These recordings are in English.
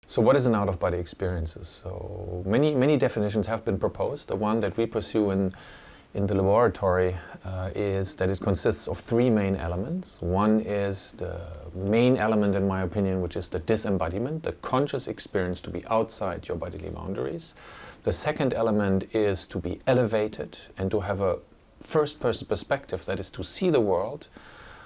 So what is an out-of-body experience? So many definitions have been proposed. The one that we pursue in the laboratory is that it consists of three main elements. One is the main element, in my opinion, which is the disembodiment, the conscious experience to be outside your bodily boundaries. The second element is to be elevated and to have a first-person perspective, that is to see the world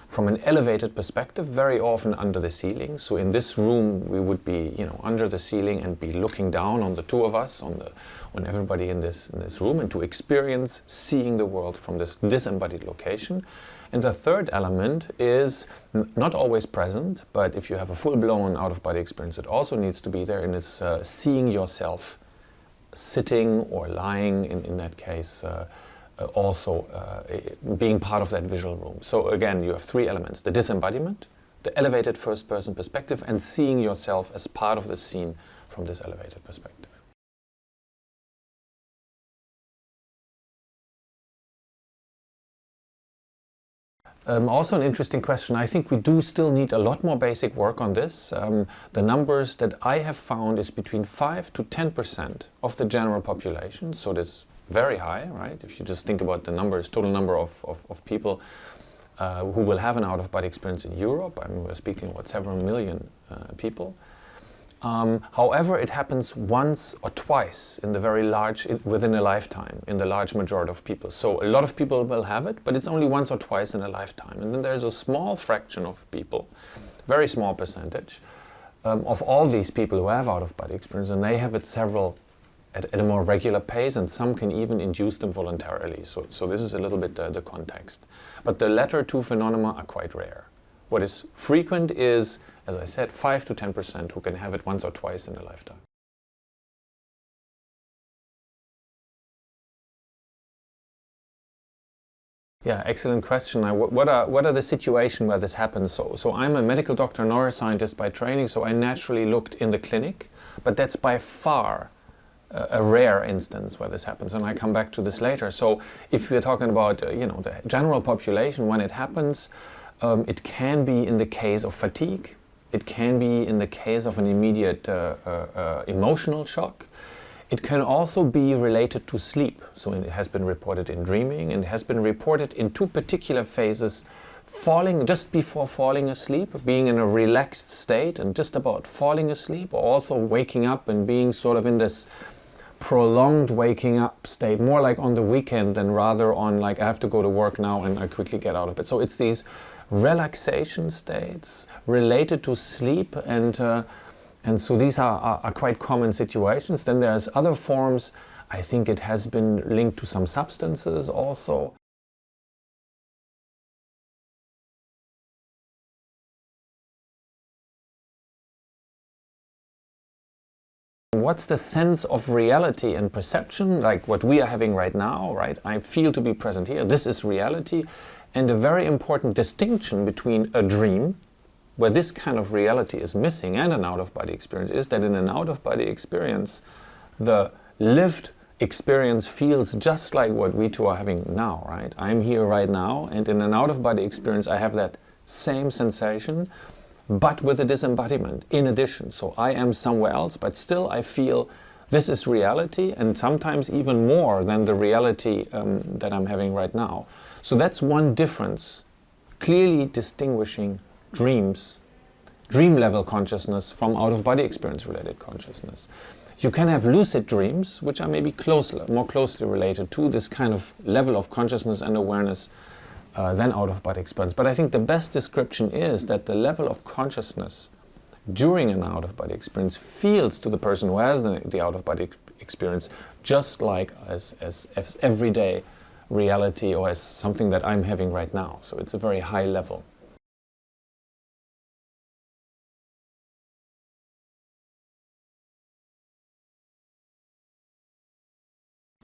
from an elevated perspective, very often under the ceiling. So in this room, we would be, under the ceiling and be looking down on the two of us, on everybody in this room, and to experience seeing the world from this disembodied location. And the third element is not always present, but if you have a full-blown out-of-body experience, it also needs to be there, and it's seeing yourself sitting or lying, in that case, also being part of that visual room. So again, you have three elements: the disembodiment, the elevated first-person perspective, and seeing yourself as part of the scene from this elevated perspective. Also an interesting question. I think we do still need a lot more basic work on this. The numbers that I have found is between 5 to 10% of the general population, so this very high, right? If you just think about the numbers, total number of people who will have an out-of-body experience in Europe. I mean, we're speaking about several million people. However, it happens once or twice in the within a lifetime, in the large majority of people. So a lot of people will have it, but it's only once or twice in a lifetime. And then there's a small fraction of people, very small percentage, of all these people who have out-of-body experience, and they have it at a more regular pace, and some can even induce them voluntarily. So this is a little bit the context. But the latter two phenomena are quite rare. What is frequent is, as I said, 5 to 10% who can have it once or twice in a lifetime. Yeah, excellent question. What are the situations where this happens? So I'm a medical doctor, neuroscientist by training, so I naturally looked in the clinic, but that's by far a rare instance where this happens, and I come back to this later. So if we're talking about the general population, when it happens, it can be in the case of fatigue, it can be in the case of an immediate emotional shock. It can also be related to sleep. So it has been reported in dreaming, and it has been reported in two particular phases: just before falling asleep, being in a relaxed state and just about falling asleep, or also waking up and being sort of in this prolonged waking up state, more like on the weekend than rather on like I have to go to work now and I quickly get out of it. So it's these relaxation states related to sleep, and so these are quite common situations. Then there's other forms. I think it has been linked to some substances also. What's the sense of reality and perception, like what we are having right now, right? I feel to be present here, this is reality. And a very important distinction between a dream, where this kind of reality is missing, and an out-of-body experience is that in an out-of-body experience, the lived experience feels just like what we two are having now, right? I'm here right now, and in an out-of-body experience, I have that same sensation, but with a disembodiment in addition. So I am somewhere else, but still I feel this is reality, and sometimes even more than the reality that I'm having right now. So that's one difference, clearly distinguishing dream level consciousness from out-of-body experience related consciousness. You can have lucid dreams, which are maybe more closely related to this kind of level of consciousness and awareness than out-of-body experience. But I think the best description is that the level of consciousness during an out-of-body experience feels to the person who has the out-of-body experience just like as everyday reality, or as something that I'm having right now. So it's a very high level.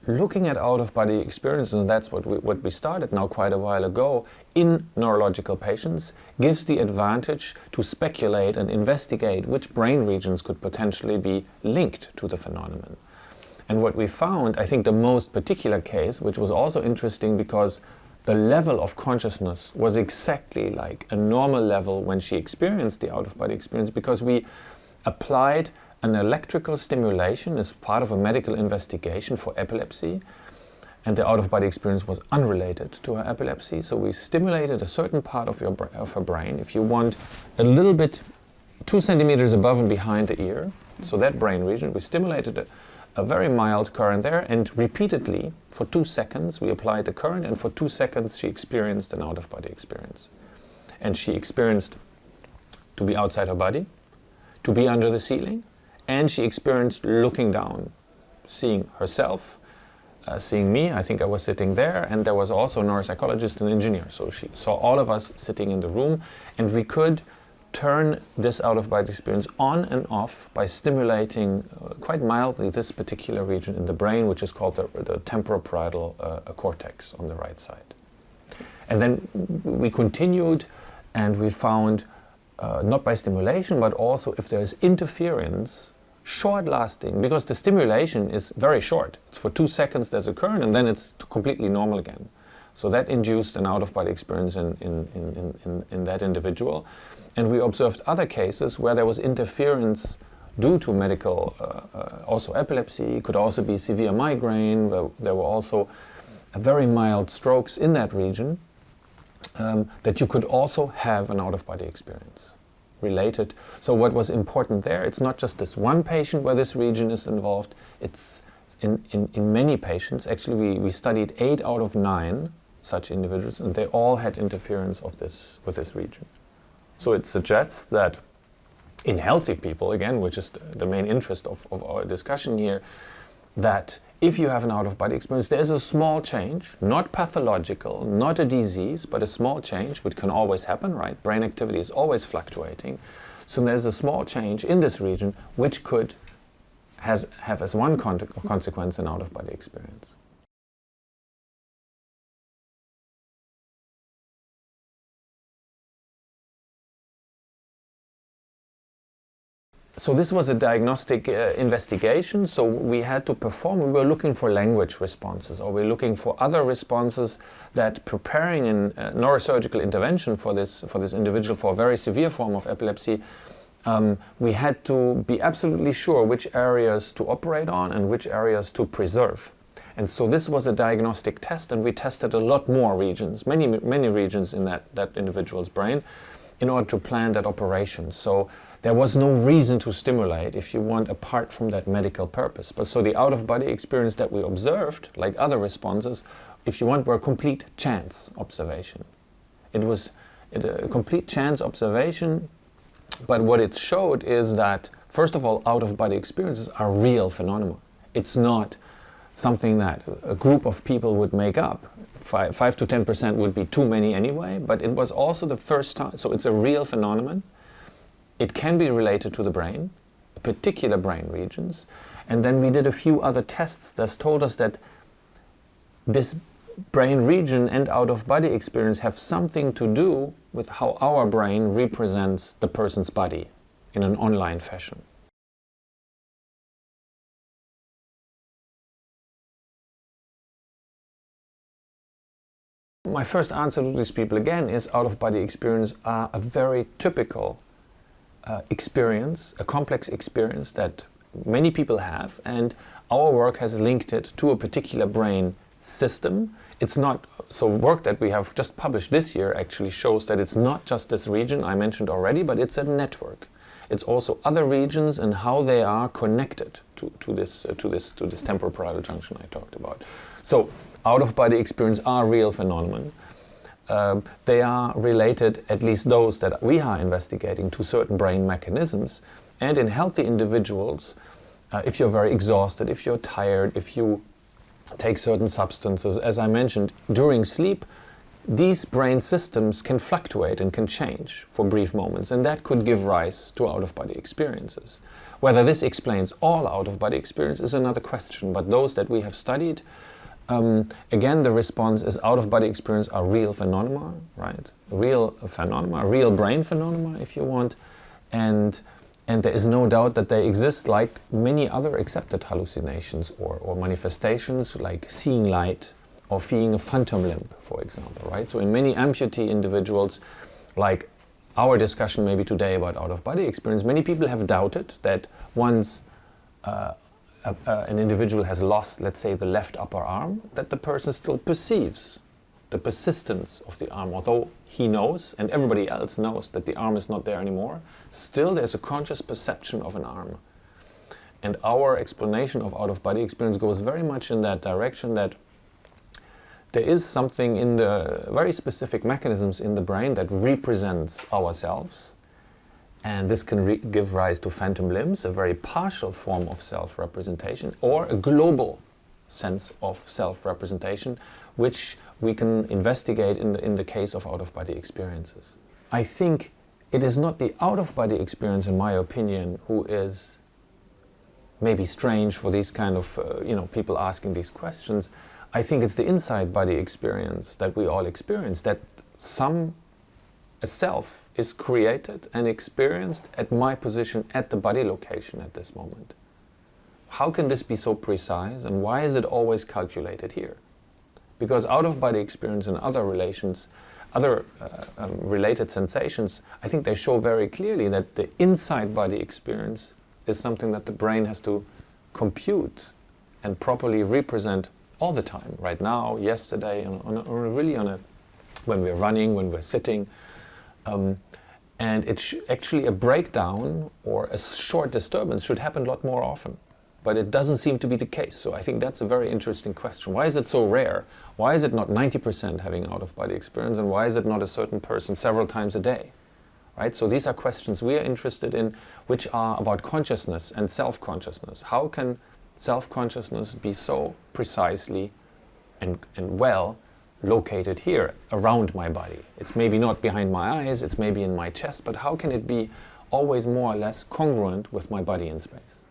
Looking at out-of-body experiences, and that's what we started now quite a while ago, in neurological patients, gives the advantage to speculate and investigate which brain regions could potentially be linked to the phenomenon. And what we found, I think the most particular case, which was also interesting because the level of consciousness was exactly like a normal level when she experienced the out-of-body experience, because we applied an electrical stimulation as part of a medical investigation for epilepsy, and the out-of-body experience was unrelated to her epilepsy. So we stimulated a certain part of her brain, if you want, a little bit 2 centimeters above and behind the ear. So that brain region, we stimulated a very mild current there, and repeatedly for 2 seconds we applied the current, and for 2 seconds she experienced an out-of-body experience. And she experienced to be outside her body, to be under the ceiling, and she experienced looking down, seeing herself, seeing me. I think I was sitting there, and there was also a neuropsychologist and engineer. So she saw all of us sitting in the room, and we could turn this out-of-body experience on and off by stimulating quite mildly this particular region in the brain, which is called the temporoparietal cortex on the right side. And then we continued, and we found, not by stimulation, but also if there is interference, short-lasting, because the stimulation is very short. It's for 2 seconds there's a current, and then it's completely normal again. So that induced an out-of-body experience in that individual. And we observed other cases where there was interference due to medical, also epilepsy, could also be severe migraine, where there were also very mild strokes in that region, that you could also have an out-of-body experience related. So what was important there, it's not just this one patient where this region is involved, it's in many patients. Actually, we studied 8 out of 9 such individuals, and they all had interference with this region. So it suggests that in healthy people, again, which is the main interest of our discussion here, that if you have an out-of-body experience, there is a small change, not pathological, not a disease, but a small change, which can always happen, right? Brain activity is always fluctuating. So there's a small change in this region, which could have as one consequence an out-of-body experience. So this was a diagnostic investigation, so we had to perform, we were looking for language responses, or we were looking for other responses that preparing a neurosurgical intervention for this individual for a very severe form of epilepsy, we had to be absolutely sure which areas to operate on and which areas to preserve. And so this was a diagnostic test, and we tested a lot more regions, many regions in that individual's brain, in order to plan that operation. So there was no reason to stimulate, if you want, apart from that medical purpose. But so the out-of-body experience that we observed, like other responses, if you want, were complete chance observation. It was a complete chance observation, but what it showed is that, first of all, out-of-body experiences are real phenomena. It's not something that a group of people would make up. 5 to 10% would be too many anyway, but it was also the first time, so it's a real phenomenon. It can be related to the brain, particular brain regions. And then we did a few other tests that told us that this brain region and out-of-body experience have something to do with how our brain represents the person's body in an online fashion. My first answer to these people again is out-of-body experience are a very typical experience, a complex experience that many people have, and our work has linked it to a particular brain system. It's not, so work that we have just published this year actually shows that it's not just this region I mentioned already, but it's a network. It's also other regions and how they are connected to this temporoparietal junction I talked about. So out-of-body experience are real phenomenon. They are related, at least those that we are investigating, to certain brain mechanisms. And in healthy individuals, if you're very exhausted, if you're tired, if you take certain substances, as I mentioned, during sleep, these brain systems can fluctuate and can change for brief moments, and that could give rise to out-of-body experiences. Whether this explains all out-of-body experience is another question, but those that we have studied, again, the response is out-of-body experience are real phenomena, right? Real phenomena, real brain phenomena, if you want, and there is no doubt that they exist like many other accepted hallucinations or manifestations, like seeing light or feeling a phantom limb, for example, right? So in many amputee individuals, like our discussion maybe today about out-of-body experience, many people have doubted that once an individual has lost, let's say, the left upper arm, that the person still perceives the persistence of the arm. Although he knows, and everybody else knows, that the arm is not there anymore, still there's a conscious perception of an arm. And our explanation of out-of-body experience goes very much in that direction, that there is something in the very specific mechanisms in the brain that represents ourselves. And this can give rise to phantom limbs, a very partial form of self-representation, or a global sense of self-representation, which we can investigate in the case of out-of-body experiences. I think it is not the out-of-body experience, in my opinion, who is maybe strange for these kind of people asking these questions. I think it's the inside body experience that we all experience, that a self is created and experienced at my position at the body location at this moment. How can this be so precise, and why is it always calculated here? Because out-of-body experience and other relations, related sensations, I think they show very clearly that the inside body experience is something that the brain has to compute and properly represent all the time, right now, yesterday, when we're running, when we're sitting. And it's actually a breakdown or a short disturbance should happen a lot more often. But it doesn't seem to be the case. So I think that's a very interesting question. Why is it so rare? Why is it not 90% having out-of-body experience, and why is it not a certain person several times a day? Right? So these are questions we are interested in, which are about consciousness and self-consciousness. How can self-consciousness be so precisely and well located here around my body? It's maybe not behind my eyes, it's maybe in my chest, but how can it be always more or less congruent with my body in space?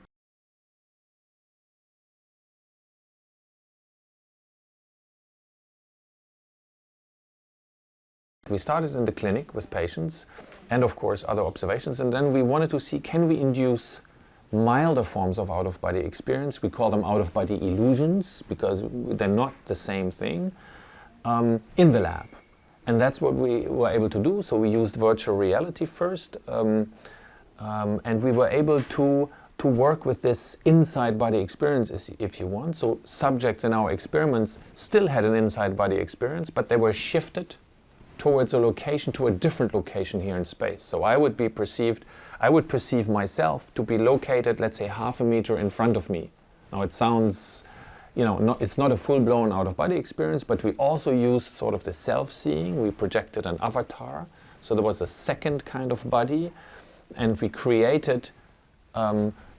We started in the clinic with patients and of course other observations, and then we wanted to see, can we induce milder forms of out-of-body experience? We call them out-of-body illusions because they're not the same thing, in the lab. And that's what we were able to do. So we used virtual reality first, and we were able to work with this inside body experience, if you want. So subjects in our experiments still had an inside body experience, but they were shifted towards a location, to a different location here in space. So I would perceive myself to be located, let's say, half a meter in front of me. Now it sounds, it's not a full-blown out-of-body experience, but we also used sort of the self-seeing. We projected an avatar. So there was a second kind of body, and we created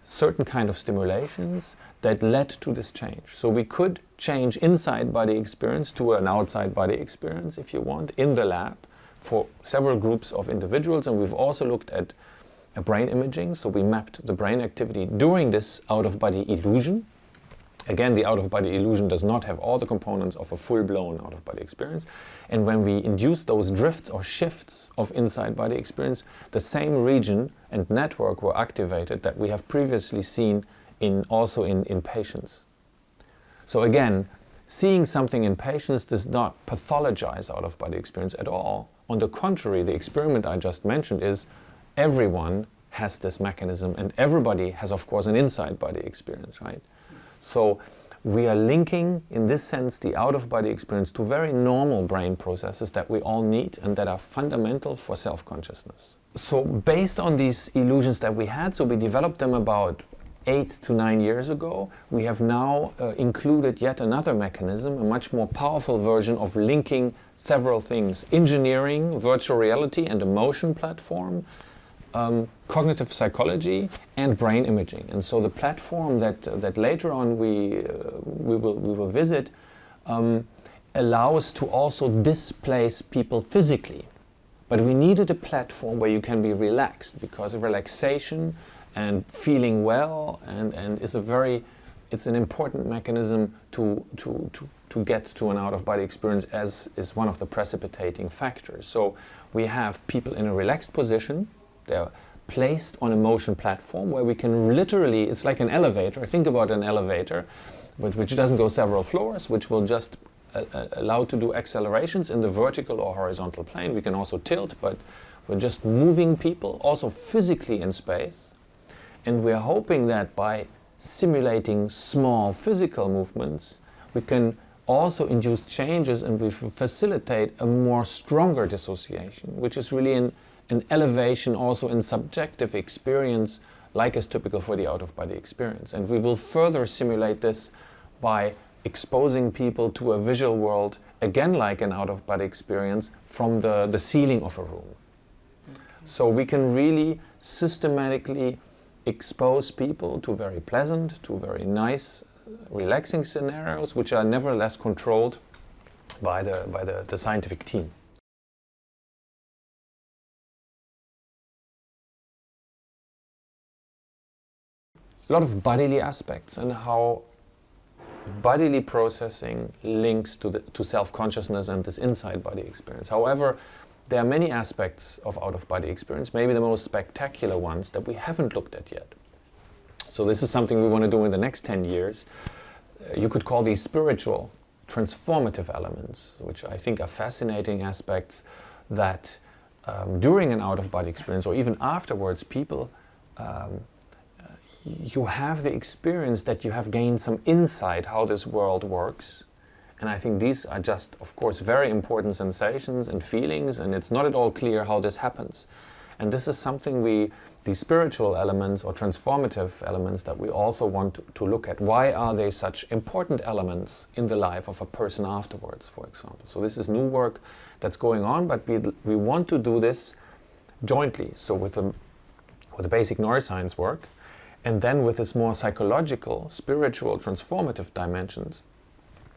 certain kind of stimulations that led to this change. So we could change inside body experience to an outside body experience, if you want, in the lab for several groups of individuals. And we've also looked at brain imaging. So we mapped the brain activity during this out-of-body illusion. Again, the out-of-body illusion does not have all the components of a full-blown out-of-body experience. And when we induce those drifts or shifts of inside body experience, the same region and network were activated that we have previously seen also in patients. So again, seeing something in patients does not pathologize out-of-body experience at all. On the contrary, the experiment I just mentioned is everyone has this mechanism, and everybody has, of course, an inside body experience, right? So we are linking, in this sense, the out-of-body experience to very normal brain processes that we all need and that are fundamental for self-consciousness. So based on these illusions that we had, so we developed them about 8 to 9 years ago, we have now included yet another mechanism, a much more powerful version of linking several things: engineering, virtual reality and a motion platform, cognitive psychology and brain imaging. And so the platform that later on we will visit allows to also displace people physically. But we needed a platform where you can be relaxed, because relaxation and feeling well and it's an important mechanism to get to an out-of-body experience, as is one of the precipitating factors. So we have people in a relaxed position. They're placed on a motion platform where we can literally, it's like an elevator. Think about an elevator, but which doesn't go several floors, which will just allowed to do accelerations in the vertical or horizontal plane. We can also tilt, but we're just moving people, also physically in space. And we're hoping that by simulating small physical movements, we can also induce changes and we facilitate a more stronger dissociation, which is really an elevation also in subjective experience, like is typical for the out-of-body experience. And we will further simulate this by exposing people to a visual world, again like an out-of-body experience, from the ceiling of a room. So we can really systematically expose people to very pleasant, to very nice, relaxing scenarios, which are nevertheless controlled by the scientific team. A lot of bodily aspects and how bodily processing links to self-consciousness and this inside body experience. However, there are many aspects of out-of-body experience, maybe the most spectacular ones that we haven't looked at yet. So this is something we want to do in the next 10 years. You could call these spiritual, transformative elements, which I think are fascinating aspects that during an out-of-body experience or even afterwards, people you have the experience that you have gained some insight how this world works. And I think these are just, of course, very important sensations and feelings, and it's not at all clear how this happens. And this is something these spiritual elements or transformative elements that we also want to look at. Why are they such important elements in the life of a person afterwards, for example? So this is new work that's going on, but we want to do this jointly. So with the basic neuroscience work, and then with this more psychological, spiritual, transformative dimensions.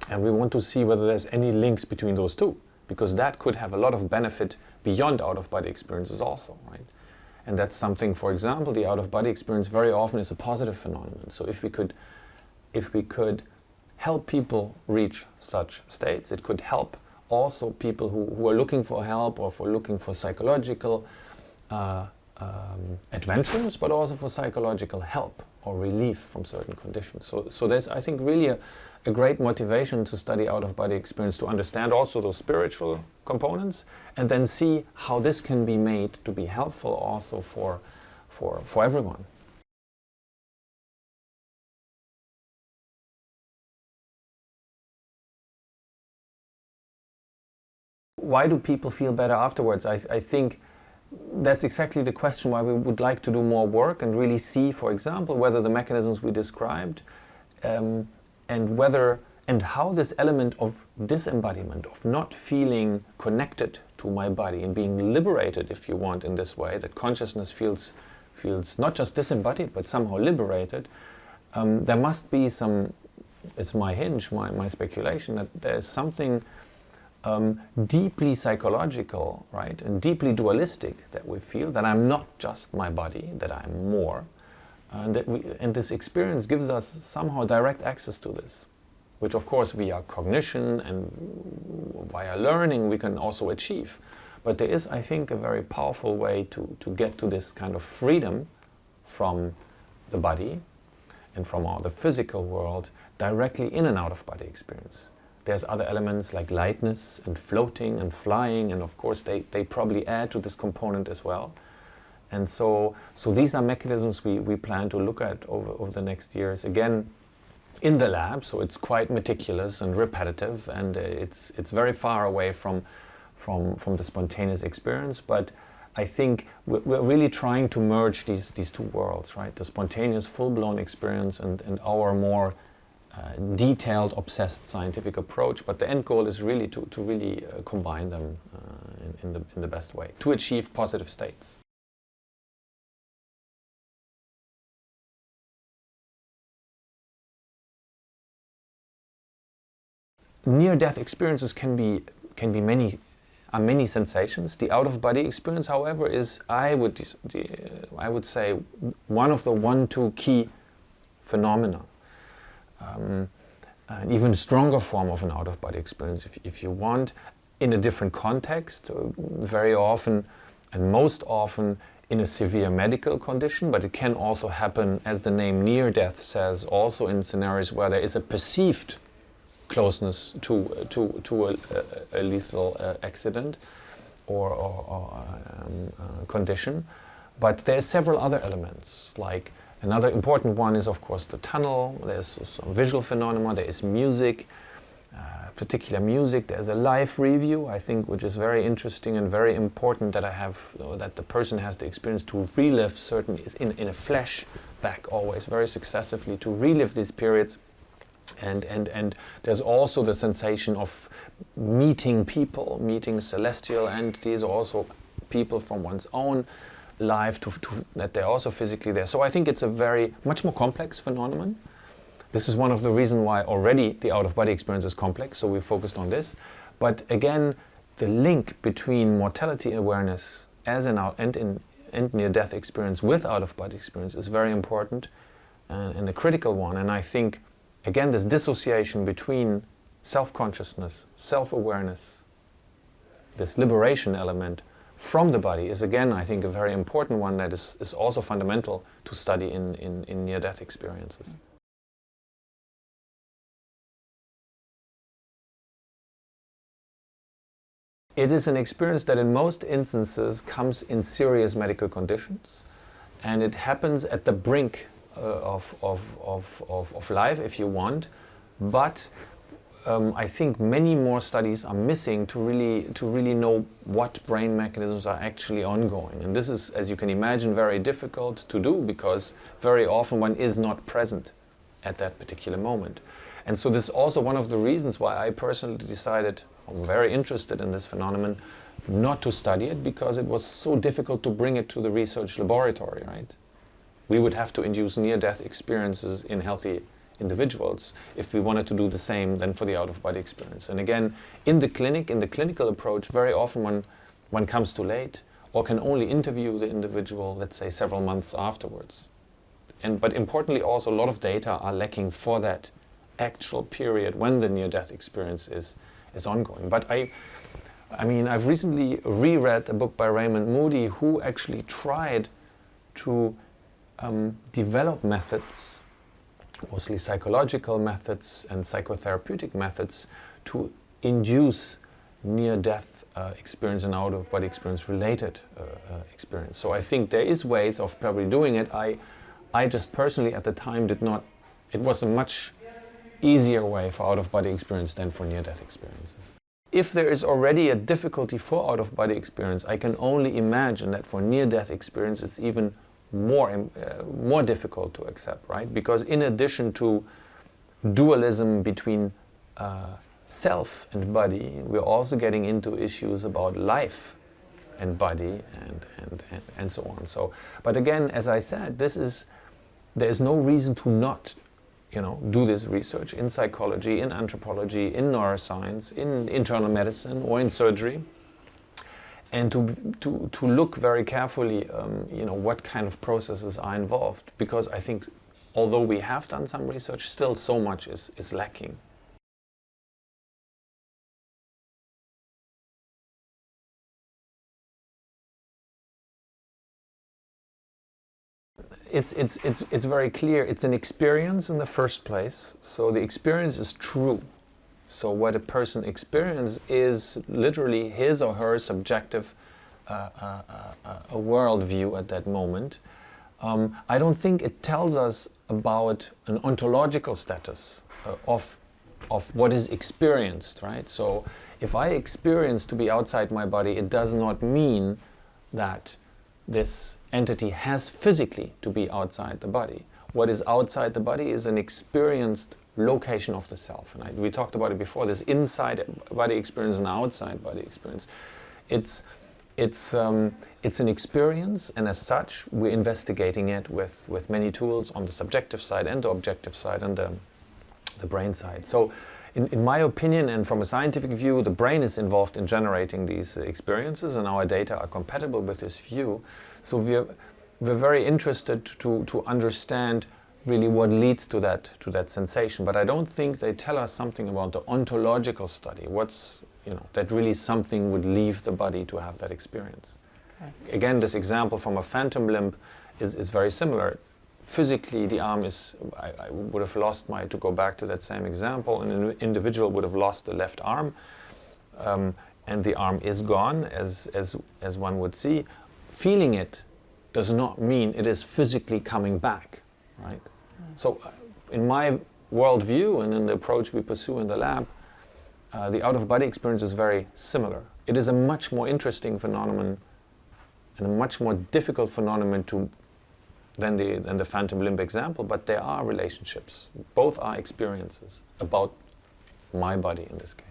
And we want to see whether there's any links between those two, because that could have a lot of benefit beyond out-of-body experiences also, right? And that's something, for example, the out-of-body experience very often is a positive phenomenon. So if we could help people reach such states, it could help also people who are looking for help or for looking for psychological adventures, but also for psychological help or relief from certain conditions. So there's, I think, really a great motivation to study out-of-body experience, to understand also those spiritual components, and then see how this can be made to be helpful also for everyone. Why do people feel better afterwards? I think that's exactly the question why we would like to do more work and really see, for example, whether the mechanisms we described and how this element of disembodiment, of not feeling connected to my body and being liberated, if you want, in this way, that consciousness feels not just disembodied but somehow liberated. There must be some, it's my hinge, my speculation, that there's something deeply psychological, right, and deeply dualistic that we feel, that I'm not just my body, that I'm more, and this experience gives us somehow direct access to this, which of course via cognition and via learning we can also achieve. But there is, I think, a very powerful way to get to this kind of freedom from the body and from all the physical world directly in an out-of-body experience. There's other elements like lightness and floating and flying, and of course they probably add to this component as well. And so these are mechanisms we plan to look at over the next years, again in the lab, so it's quite meticulous and repetitive, and it's very far away from the spontaneous experience. But I think we're really trying to merge these two worlds, right? The spontaneous full-blown experience and our more detailed, obsessed scientific approach, but the end goal is really to really combine them in the best way to achieve positive states. Near-death experiences can be many sensations. The out-of-body experience, however, is I would say one of the 1-2 key phenomena. An even stronger form of an out-of-body experience, if you want, in a different context, very often and most often in a severe medical condition, but it can also happen, as the name near death says, also in scenarios where there is a perceived closeness to a lethal accident or condition. But there are several other elements, like another important one is of course the tunnel, there's some visual phenomena, there is music, particular music, there's a live review, I think, which is very interesting and very important that that the person has the experience to relive certain, in a flashback always, very successively, to relive these periods. And there's also the sensation of meeting people, meeting celestial entities, also people from one's own life, that they're also physically there. So I think it's a very much more complex phenomenon. This is one of the reasons why already the out-of-body experience is complex, so we focused on this. But again, the link between mortality awareness as and near-death experience with out-of-body experience is very important and a critical one. And I think, again, this dissociation between self-consciousness, self-awareness, this liberation element from the body is, again, I think, a very important one that is also fundamental to study in near-death experiences. It is an experience that in most instances comes in serious medical conditions, and it happens at the brink of life, if you want, but I think many more studies are missing to really know what brain mechanisms are actually ongoing. And this is, as you can imagine, very difficult to do because very often one is not present at that particular moment. And so this is also one of the reasons why I personally decided, I'm very interested in this phenomenon, not to study it, because it was so difficult to bring it to the research laboratory, right? We would have to induce near-death experiences in healthy individuals if we wanted to do the same then for the out-of-body experience. And again, in the clinic, in the clinical approach, very often one comes too late or can only interview the individual, let's say, several months afterwards. But importantly also, a lot of data are lacking for that actual period when the near-death experience is ongoing. But I mean, I've recently reread a book by Raymond Moody, who actually tried to develop methods, mostly psychological methods and psychotherapeutic methods, to induce near-death experience and out-of-body experience related experience. So I think there is ways of probably doing it. I just personally at the time did not, it was a much easier way for out-of-body experience than for near-death experiences. If there is already a difficulty for out-of-body experience, I can only imagine that for near-death experience it's even more difficult to accept, right? Because in addition to dualism between self and body, we're also getting into issues about life and body and so on. So, but again, as I said, there is no reason to not, do this research in psychology, in anthropology, in neuroscience, in internal medicine, or in surgery, and to look very carefully, what kind of processes are involved. Because I think, although we have done some research, still so much is lacking. It's very clear. It's an experience in the first place. So the experience is true. So what a person experiences is literally his or her subjective a worldview at that moment. I don't think it tells us about an ontological status of what is experienced, right? So if I experience to be outside my body, it does not mean that this entity has physically to be outside the body. What is outside the body is an experienced location of the self. And we talked about it before, this inside body experience and outside body experience. It's an experience, and as such, we're investigating it with many tools on the subjective side and the objective side and the brain side. So in my opinion, and from a scientific view, the brain is involved in generating these experiences, and our data are compatible with this view. So we're very interested to understand really what leads to that sensation. But I don't think they tell us something about the ontological study. That really something would leave the body to have that experience. Okay. Again, this example from a phantom limb is very similar. physically the arm is, I would have lost my, to go back to that same example, an individual would have lost the left arm, and the arm is gone, as one would see. Feeling it does not mean it is physically coming back, right? So in my worldview and in the approach we pursue in the lab, the out-of-body experience is very similar. It is a much more interesting phenomenon and a much more difficult phenomenon than the phantom limb example, but there are relationships. Both are experiences about my body in this case.